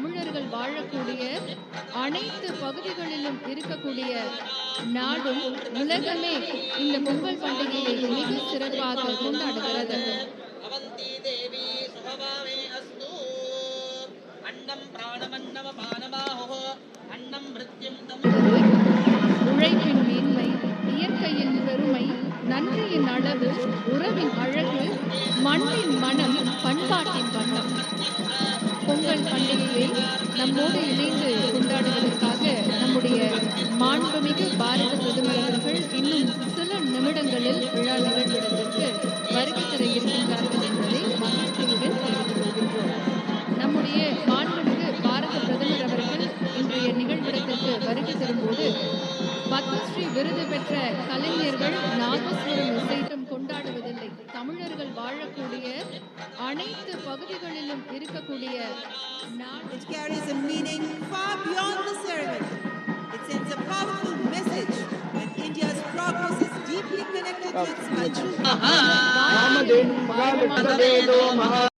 தமிழர்கள் வாழக்கூடிய அனைத்து பகுதிகளிலும் இருக்கக்கூடிய நாடும் உலகமே இந்த பொங்கல் பண்டிகையை மிக சிறப்பாக கொண்டாடுகிறது. உழைப்பின் மேன்மை, இயற்கையின் பெருமை, நன்றியின் அளவு, உறவின் அழகு, மண்ணின் மனம், பண்பாட்டின் வண்ணம். பொங்கல் பண்டிகையை நம்மோடு இணைந்து கொண்டாடுவதற்காக நம்முடைய மாண்புமிகு பாரத பிரதமர் அவர்கள் இன்னும் சில நிமிடங்களில் விழா நிகழ்விடத்திற்கு வருகை தர இருக்கின்றார்கள் என்பதை மகிழ்ச்சியுடன் தெரிவித்துக் கொள்கின்றோம். நம்முடைய மாண்புமிகு பாரத பிரதமர் அவர்கள் இன்றைய நிகழ்விடத்திற்கு வருகை தரும்போது பத்மஸ்ரீ விருது பெற்ற கலைஞர்கள் நாதஸ்வரம் இசைத்தும் கொண்டாடுவதில்லை. தமிழர்கள் வாழக்கூடிய அனைத்து பகுதிகளிலும் இருக்கக்கூடிய It carries a meaning far beyond the ceremony. It sends a powerful message that India's progress is deeply connected to its culture.